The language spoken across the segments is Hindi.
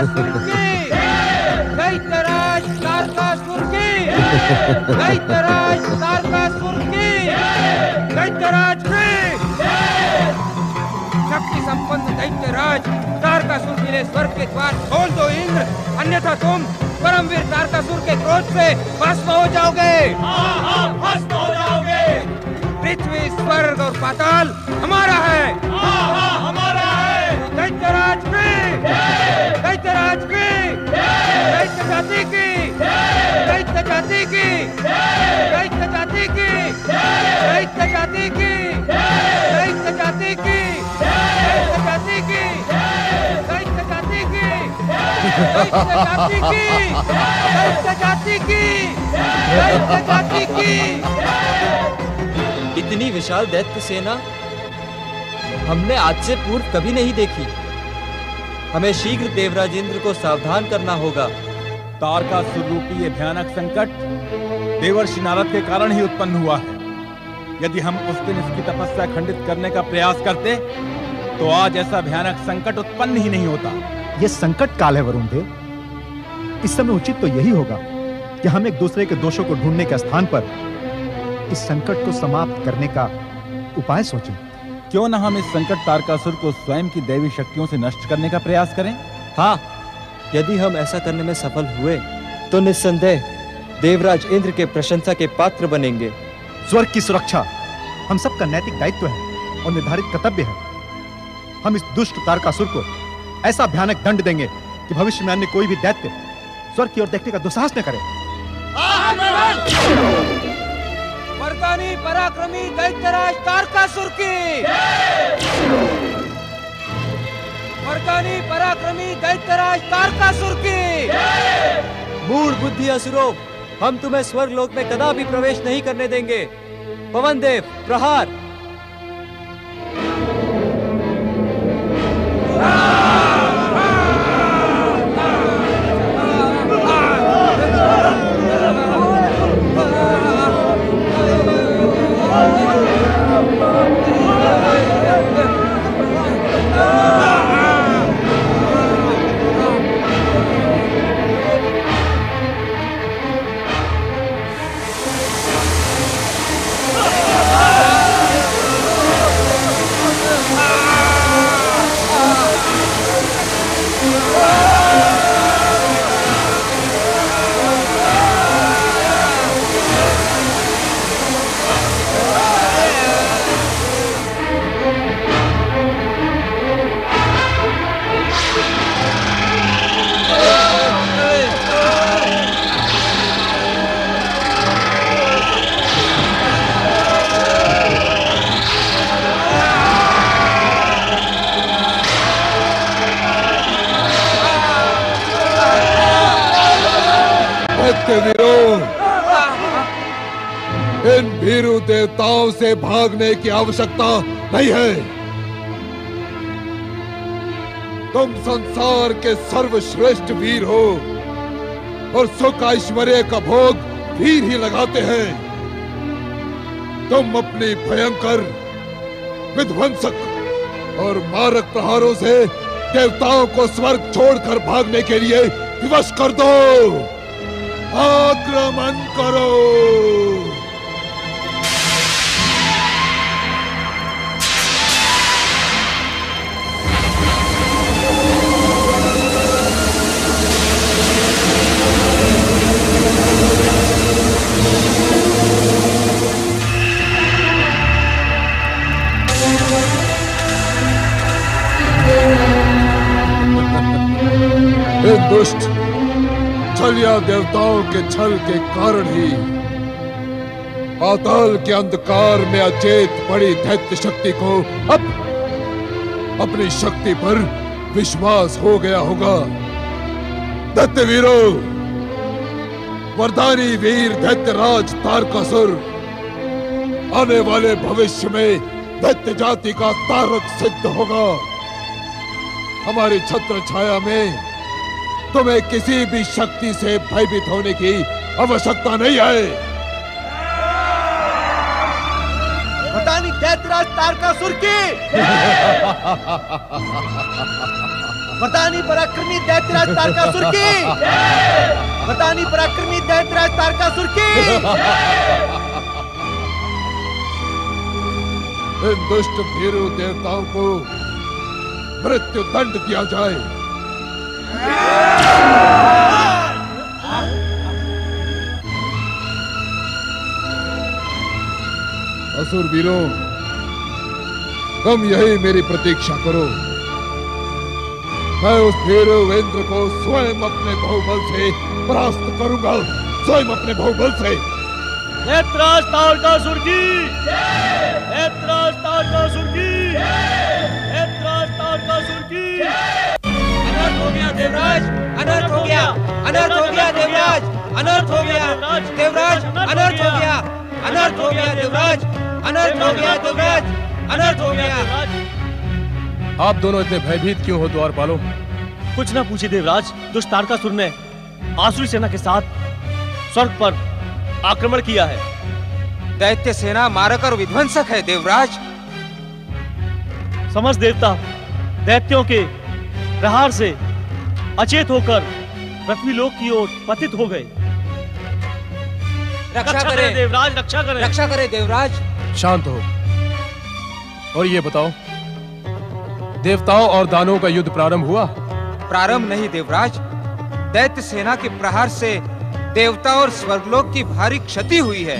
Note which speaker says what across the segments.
Speaker 1: तारकासुर की, दैत्यराज तारकासुर की, दैत्यराज तारकासुर की, दैत्यराज की। शक्ति संपन्न दैत्यराज तारकासुर के लिए स्वर्ग के द्वार खोल दो इंद्र, अन्यथा तुम परमवीर तारकासुर के क्रोध से भस्म हो जाओगे।
Speaker 2: हाँ, भस्म हो जाओगे।
Speaker 1: पृथ्वी, स्वर्ग और पाताल हमारा है।
Speaker 2: हाँ, हमारा है।
Speaker 1: दैत्यराज की, दैत्यराज की, दैत्य जाति की, दैत्य जाति की, दैत्य जाति की, दैत्य जाति की, दैत्य जाति की, दैत्य जाति की, दैत्य जाति की, दैत्य जाति की, दैत्य जाति की, दैत्य जाति की।
Speaker 3: इतनी विशाल दैत्य सेना हमने आज से पूर्व कभी नहीं देखी। हमें शीघ्र देवराज इंद्र को सावधान करना होगा।
Speaker 4: तारकासुर रूपी ये भयानक संकट देवर्षि नारद के कारण ही उत्पन्न हुआ है। यदि हम उस दिन इसकी तपस्या खंडित करने का प्रयास करते तो आज ऐसा भयानक संकट उत्पन्न ही नहीं होता।
Speaker 5: यह संकट काल है वरुण देव। इस समय उचित तो यही होगा कि हम एक दूसरे के दोषों को ढूंढने के स्थान पर इस संकट को समाप्त करने का उपाय सोचें।
Speaker 4: क्यों न हम इस संकट तारकासुर को स्वयं की दैवी शक्तियों से नष्ट करने का प्रयास करें?
Speaker 3: हाँ, यदि हम ऐसा करने में सफल हुए तो निस्संदेह देवराज इंद्र के प्रशंसा के पात्र बनेंगे।
Speaker 5: स्वर्ग की सुरक्षा हम सबका नैतिक दायित्व है और निर्धारित कर्तव्य है। हम इस दुष्ट तारकासुर को ऐसा भयानक दंड देंगे कि भविष्य में अन्य कोई भी दैत्य स्वर्ग की ओर देखने का दुस्साहस न करे।
Speaker 1: मर्दानी पराक्रमी दैत्यराज तारकासुर की, मर्दानी पराक्रमी दैत्यराज तारकासुर की।
Speaker 3: मूढ़ बुद्धि असुरों, हम तुम्हें स्वर्ग लोक में कदापि प्रवेश नहीं करने देंगे। पवन देव, प्रहार।
Speaker 6: इन भीरू देवताओं से भागने की आवश्यकता नहीं है। तुम संसार के सर्वश्रेष्ठ वीर हो और सुख ऐश्वर्य का भोग वीर ही लगाते हैं। तुम अपनी भयंकर विध्वंसक और मारक प्रहारों से देवताओं को स्वर्ग छोड़कर भागने के लिए विवश कर दो। आक्रमण करो। दुष्ट छलिया देवताओं के छल के कारण ही पाताल के अंधकार में अचेत पड़ी दैत्य शक्ति को अब अपनी शक्ति पर विश्वास हो गया होगा। दैत्य वीरों, वरदानी वीर दैत्यराज तारकासुर आने वाले भविष्य में दैत्य जाति का तारक सिद्ध होगा। हमारी छत्र छाया में तुम्हें किसी भी शक्ति से भयभीत होने की आवश्यकता नहीं है।
Speaker 5: वरदानी दैत्यराज तारकासुर की। वरदानी पराक्रमी दैत्यराज तारकासुर की, वरदानी पराक्रमी दैत्यराज तारकासुर की।
Speaker 6: इन दुष्ट भीरू देवताओं को मृत्यु दंड दिया जाए। असुर वीरों, तुम यही मेरी प्रतीक्षा करो। मैं उस भीरू इंद्र को स्वयं अपने बाहुबल से परास्त करूंगा, स्वयं अपने बाहुबल से।
Speaker 2: दैत्यराज तारकासुर की, दैत्यराज तारकासुर की, दैत्यराज तारकासुर की।
Speaker 1: अनर्थ हो गया देवराज, अनर्थ हो गया, अनर्थ हो गया देवराज, अनर्थ हो गया देवराज, अनर्थ हो गया, अनर्थ हो गया देवराज, अनर्थ हो गया देवराज, अनर्थ हो गया।
Speaker 7: आप दोनों इतने भयभीत क्यों हो द्वारपालों?
Speaker 2: कुछ ना पूछिए देवराज, दुष्ट तारकासुर ने आसुरी सेना के साथ स्वर्ग पर आक्रमण किया है।
Speaker 1: दैत्य सेना मारक और विध्वंसक है देवराज।
Speaker 2: समस्त देवता दैत्यों के प्रहार से अचेत होकर पृथ्वीलोक की ओर पतित हो गए।
Speaker 1: रक्षा करें
Speaker 2: देवराज, रक्षा करें,
Speaker 1: रक्षा करें देवराज।
Speaker 7: शांत हो और ये बताओ, देवताओं और दानवों का युद्ध प्रारंभ हुआ?
Speaker 1: प्रारंभ नहीं देवराज, दैत्य सेना के प्रहार से देवता और स्वर्गलोक की भारी क्षति हुई है।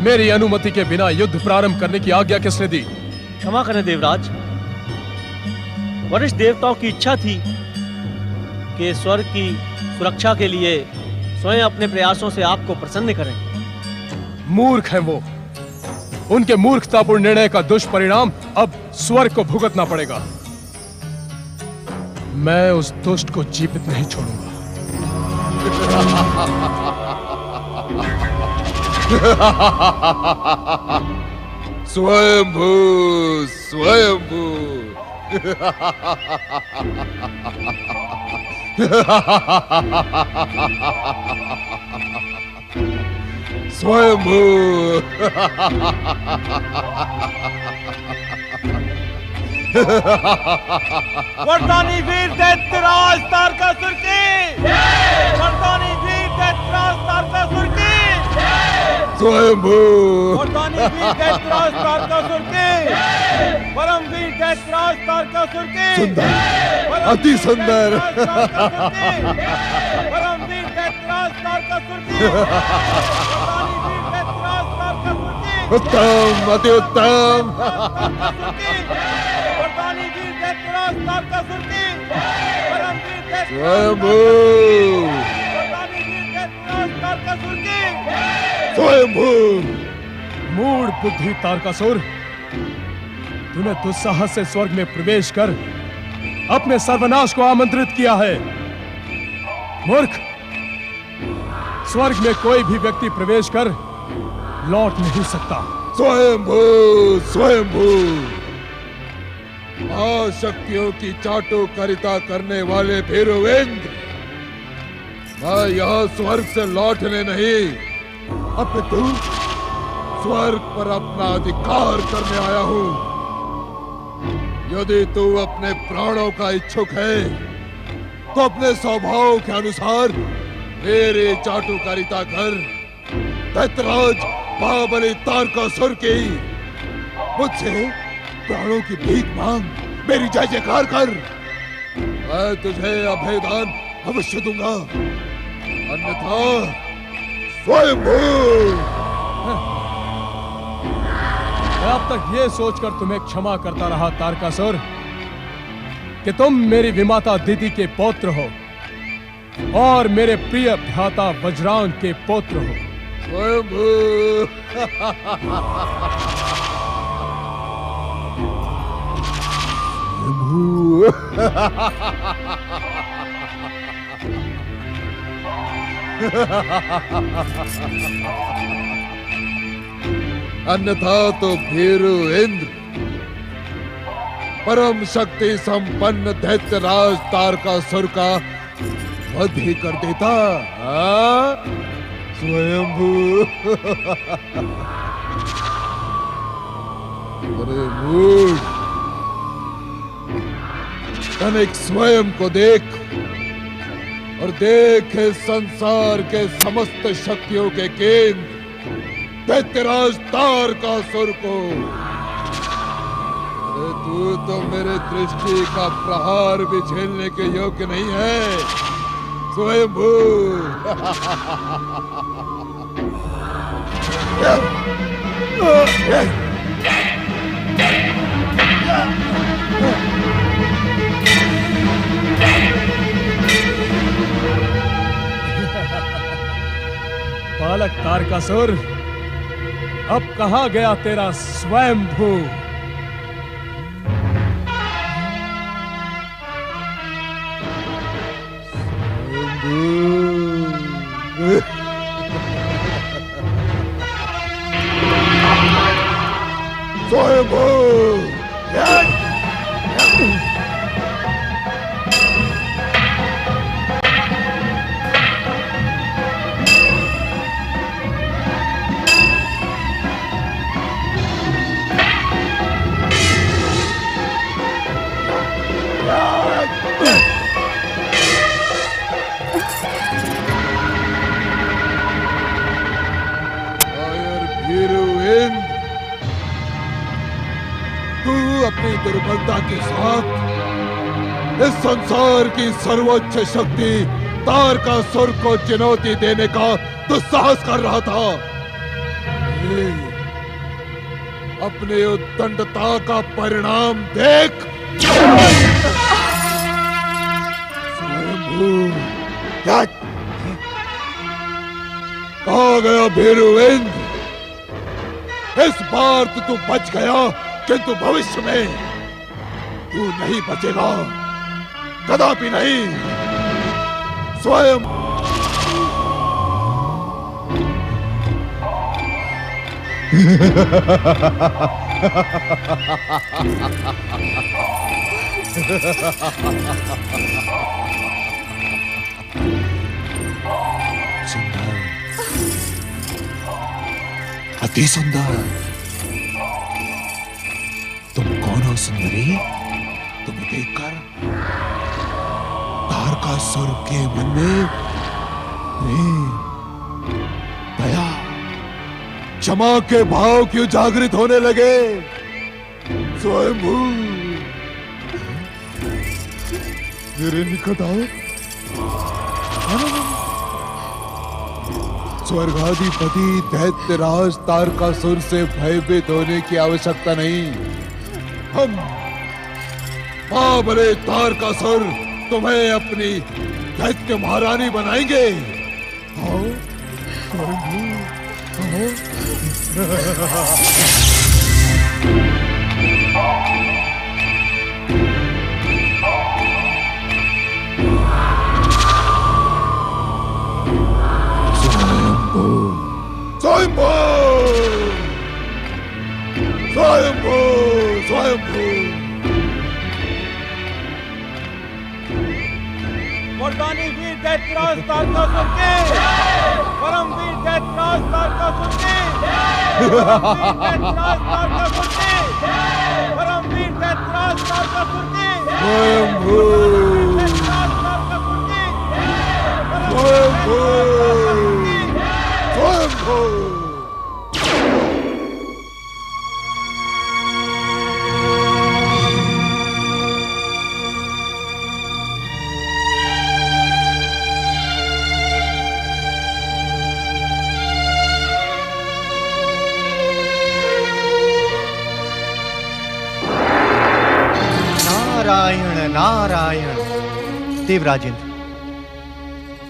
Speaker 7: मेरी अनुमति के बिना युद्ध प्रारंभ करने की आज्ञा किसने दी?
Speaker 2: क्षमा करें देवराज, वरिष्ठ देवताओं की इच्छा थी कि स्वर्ग की सुरक्षा के लिए स्वयं अपने प्रयासों से आपको प्रसन्न करें।
Speaker 7: मूर्ख हैं वो, उनके मूर्खतापूर्ण निर्णय का दुष्परिणाम अब स्वर्ग को भुगतना पड़ेगा। मैं उस दुष्ट को जीवित नहीं छोड़ूंगा।
Speaker 6: स्वयंभू, स्वयंभू। स्वयंभू।
Speaker 2: वरदानी वीर दैत्यराज तारकासुर की, वरदानी वीर दैत्यराज तारकासुर की,
Speaker 6: स्वयंभू।
Speaker 2: वरदानी वीर दैत्यराज तारकासुर की, परम वीर दैत्यराज तारकासुर की,
Speaker 6: सुंदर, अति सुंदर।
Speaker 2: परम वीर दैत्यराज तारकासुर की, वरदानी वीर दैत्यराज तारकासुर की,
Speaker 6: उत्तम, अति उत्तम।
Speaker 2: वरदानी वीर दैत्यराज तारकासुर की, परम वीर दैत्यराज
Speaker 6: स्वयंभू,
Speaker 2: वरदानी वीर दैत्यराज तारकासुर की,
Speaker 6: स्वयंभू।
Speaker 7: मूढ़ बुद्धि तारकासुर, तूने दुस्साहस से स्वर्ग में प्रवेश कर अपने सर्वनाश को आमंत्रित किया है। मूर्ख, स्वर्ग में कोई भी व्यक्ति प्रवेश कर लौट नहीं सकता।
Speaker 6: स्वयंभू, स्वयंभू। शक्तियों की चाटुकारिता करने वाले भीरुवेंद्र, मैं यहाँ स्वर्ग से लौटने नहीं, अपितु स्वर्ग पर अपना अधिकार करने आया हूँ। यदि तू अपने प्राणों का इच्छुक है, तो अपने स्वभाव के अनुसार मेरे चाटुकारिता कर। दैत्यराज महाबली तारकासुर की मुझसे प्राणों की भीख मांग, मेरी जय जयकार कर। मैं तुझे अभयदान अवश्य दूंगा, अन्यथा स्वयंभू।
Speaker 7: मैं अब तक ये सोचकर तुम्हें क्षमा करता रहा तारकासुर कि तुम मेरी विमाता दीदी के पौत्र हो और मेरे प्रिय भ्राता वज्रांग के पौत्र हो।
Speaker 6: स्वयंभू। अन्यथा तो भीरू इंद्र परम शक्ति संपन्न दैत्यराज तारकासुर का वध ही कर देता। स्वयंभू। अरे मूढ़, तनिक स्वयं को देख और देख इस संसार के समस्त शक्तियों के केंद्र दैत्यराज तारकासुर को। अरे तू तो मेरे दृष्टि का प्रहार भी झेलने के योग्य नहीं है स्वयंभू।
Speaker 7: बालक तारकासुर, अब कहां गया तेरा स्वयंभू?
Speaker 6: स्वयंभू अपनी दुर्बलता के साथ इस संसार की सर्वोच्च शक्ति तारकासुर को चुनौती देने का दुस्साहस कर रहा था। अपनी उद्दंडता का परिणाम देख। कहाँ गया भीरुविंद? इस बार तो तू बच गया, किंतु भविष्य में तू नहीं बचेगा, कदापि नहीं। स्वयं सुंदर, अति सुंदर। तुम कौन हो सुंदरी? तुम्हें देखकर तारकासुर के मन में प्रेम, दया, क्षमा के भाव क्यों जागृत होने लगे? स्वयंभू मेरे निकट आओ। स्वर्गाधिपति दैत्यराज तारकासुर से भयभीत होने की आवश्यकता नहीं। हम महाबले तारकासुर तुम्हें अपनी दैत्य महारानी बनाएंगे। आओ स्वयंभू, आओ। स्वयंभू, स्वयंभू, स्वयंभू।
Speaker 4: मर्दानी वीर दैत्यराज तारकासुर के, परम वीर दैत्यराज तारकासुर के, तारकासुर के, परम वीर दैत्यराज तारकासुर के,
Speaker 6: स्वयंभू,
Speaker 4: तारकासुर के,
Speaker 6: स्वयंभू, स्वयंभू।
Speaker 5: नारायण नारायण। देवराजेंद्र,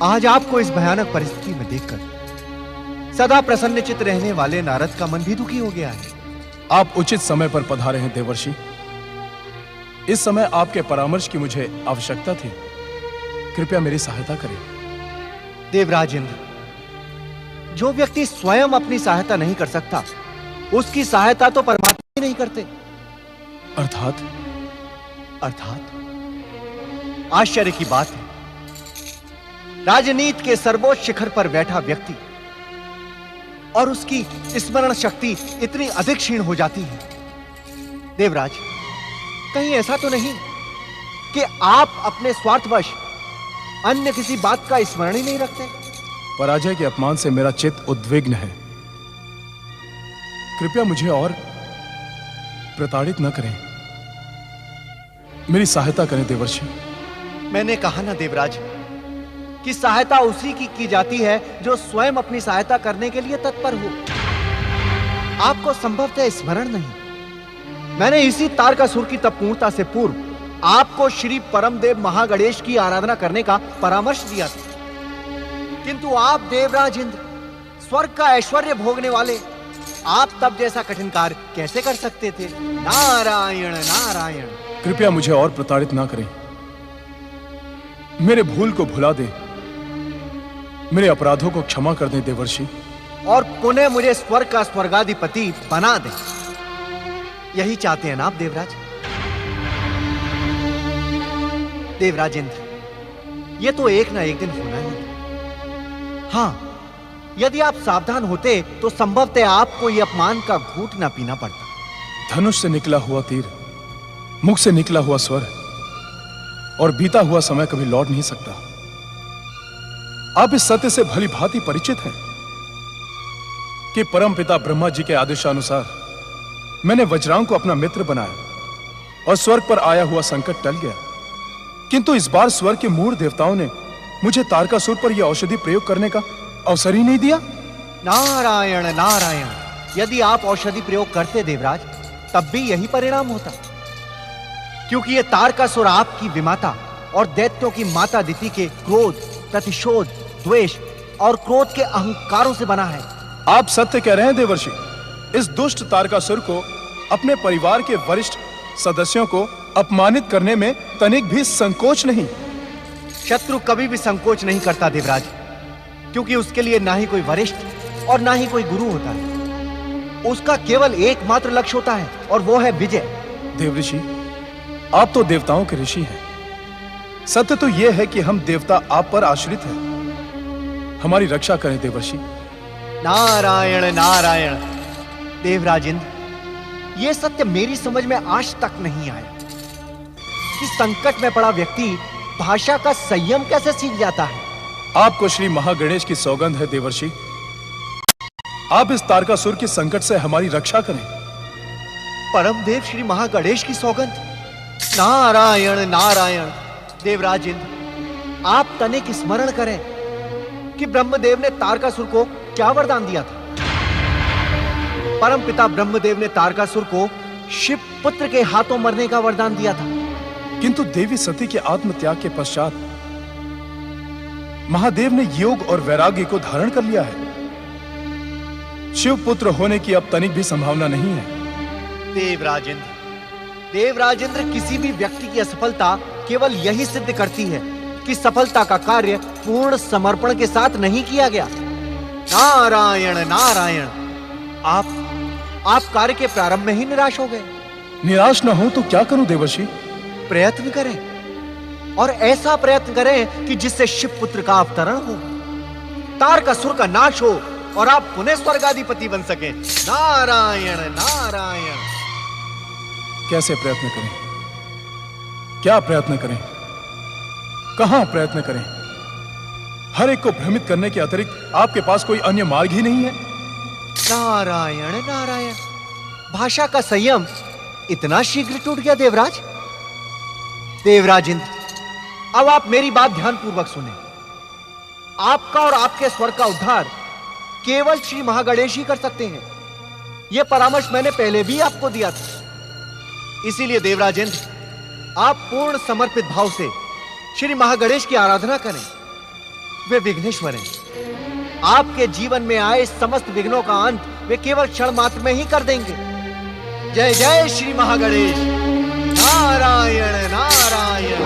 Speaker 5: आज आपको इस भयानक परिस्थिति में देखकर सदा प्रसन्नचित्त रहने वाले नारद का मन भी दुखी हो गया है।
Speaker 7: आप उचित समय पर पधारे हैं देवर्षि। इस समय आपके परामर्श की मुझे आवश्यकता थी। कृपया मेरी सहायता करें।
Speaker 5: देवराजेंद्र, जो व्यक्ति स्वयं अपनी सहायता नहीं कर सकता, उसकी सहायता तो परमात्मा ही नहीं करते।
Speaker 7: अर्थात?
Speaker 5: अर्थात आश्चर्य की बात है, राजनीति के सर्वोच्च शिखर पर बैठा व्यक्ति और उसकी स्मरण शक्ति इतनी अधिक क्षीण हो जाती है। देवराज, कहीं ऐसा तो नहीं
Speaker 8: कि आप अपने स्वार्थवश अन्य किसी बात का स्मरण ही नहीं रखते।
Speaker 7: पराजय के अपमान से मेरा चित्त उद्विग्न है। कृपया मुझे और प्रताड़ित न करें। मेरी सहायता करें देवर्षि।
Speaker 8: मैंने कहा ना देवराज कि सहायता उसी की जाती है जो स्वयं अपनी सहायता करने के लिए तत्पर हो। आपको संभवतः स्मरण नहीं, मैंने इसी तारकासुर की तपपूर्णता से पूर्व आपको श्री परमदेव महागणेश की आराधना करने का परामर्श दिया था, किंतु आप देवराज इंद्र, स्वर्ग का ऐश्वर्य भोगने वाले, आप तब जैसा कठिन कार्य कैसे कर सकते थे? नारायण नारायण।
Speaker 7: कृपया मुझे और प्रताड़ित ना करें। मेरे भूल को भुला दे, मेरे अपराधों को क्षमा कर दें देवर्षि,
Speaker 8: और पुनः मुझे स्वर्ग का स्वर्गाधिपति बना दें। यही चाहते हैं ना आप देवराज? देवराज इंद्र, ये तो एक ना एक दिन होना ही है। हाँ, यदि आप सावधान होते तो संभवतः आपको यह अपमान का घूंट ना पीना पड़ता।
Speaker 7: धनुष से निकला हुआ तीर, मुख से निकला हुआ स्वर और बीता हुआ समय कभी लौट नहीं सकता। आप इस सत्य से भली भांति परिचित हैं कि परमपिता ब्रह्मा जी के आदेशानुसार मैंने वज्रांग को अपना मित्र बनाया और स्वर्ग पर आया हुआ संकट टल गया। किंतु इस बार स्वर्ग के मूढ़ देवताओं ने मुझे तारकासुर पर यह औषधि प्रयोग करने का अवसर ही नहीं दिया।
Speaker 8: नारायण नारायण। यदि आप औषधि प्रयोग करते देवराज, तब भी यही परिणाम होता, क्योंकि यह तारकासुर आपकी विमाता और दैत्यों की माता दिति के क्रोध, प्रतिशोध, द्वेष और क्रोध के अहंकारों से बना है।
Speaker 7: आप सत्य कह रहे हैं देवर्षि। इस दुष्ट तारकासुर को अपने परिवार के वरिष्ठ सदस्यों को अपमानित करने में तनिक भी संकोच नहीं।
Speaker 8: शत्रु कभी भी संकोच नहीं करता देवराज, क्योंकि उसके लिए ना ही कोई वरिष्ठ और ना ही कोई गुरु होता है। उसका केवल एकमात्र लक्ष्य होता है, और वो है विजय।
Speaker 7: देवऋषि, आप तो देवताओं के ऋषि हैं। सत्य तो यह है कि हम देवता आप पर आश्रित हैं। हमारी रक्षा करें देवर्षि।
Speaker 8: नारायण नारायण। देवराज इंद्र, यह सत्य मेरी समझ में आज तक नहीं आया कि संकट में पड़ा व्यक्ति भाषा का संयम कैसे सीख जाता है।
Speaker 7: आपको श्री महागणेश की सौगंध है देवर्षि, आप इस तारकासुर के संकट से हमारी रक्षा करें।
Speaker 8: परमदेव श्री महागणेश की सौगंध? नारायण नारायण। देवराज इंद्र, आप तनिक स्मरण करें कि ब्रह्मदेव ने तारकासुर को क्या वरदान दिया था। परमपिता ब्रह्मदेव ने तारकासुर को शिव पुत्र के हाथों मरने का वरदान दिया था,
Speaker 7: किंतु देवी सती के आत्मत्याग के पश्चात महादेव ने योग और वैराग्य को धारण कर लिया है। शिव पुत्र होने की अब तनिक भी संभावना नहीं है।
Speaker 8: देवराज इंद्र, किसी भी व्यक्ति की असफलता केवल यही सिद्ध करती है कि सफलता का कार्य पूर्ण समर्पण के साथ नहीं किया गया। नारायण नारायण। आप कार्य के प्रारंभ में ही निराश हो गए।
Speaker 7: निराश न हो तो क्या करूं देवर्षि?
Speaker 8: प्रयत्न करें, और ऐसा प्रयत्न करें कि जिससे शिव पुत्र का अवतरण हो, तारकासुर का नाश हो और आप पुनः स्वर्गाधिपति बन सके। नारायण नारायण।
Speaker 7: कैसे प्रयत्न करें? क्या प्रयत्न करें? कहां प्रयत्न करें? हर एक को भ्रमित करने के अतिरिक्त आपके पास कोई अन्य मार्ग ही नहीं है।
Speaker 8: नारायण नारायण। भाषा का संयम इतना शीघ्र टूट गया देवराज? देवराज इंद्र, अब आप मेरी बात ध्यानपूर्वक सुने। आपका और आपके स्वर्ग का उद्धार केवल श्री महागणेश ही कर सकते हैं। यह परामर्श मैंने पहले भी आपको दिया था। इसीलिए देवराज इंद्र, आप पूर्ण समर्पित भाव से श्री महागणेश की आराधना करें। वे विघ्नेश्वर हैं। आपके जीवन में आए समस्त विघ्नों का अंत वे केवल क्षण मात्र में ही कर देंगे। जय जय श्री महागणेश। नारायण नारायण।